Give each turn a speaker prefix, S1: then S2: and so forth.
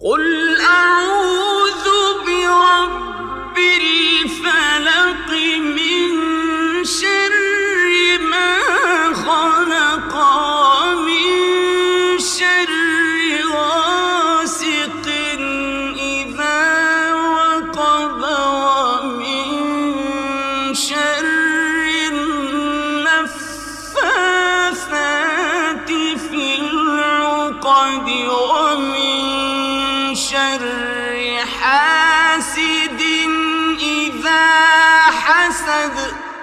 S1: قل أعوذ برب الفلق من شر ما خلق ومن شر غاسق إذا وقب ومن شر النفاثات في العقد ومن شر حاسد إذا حسد.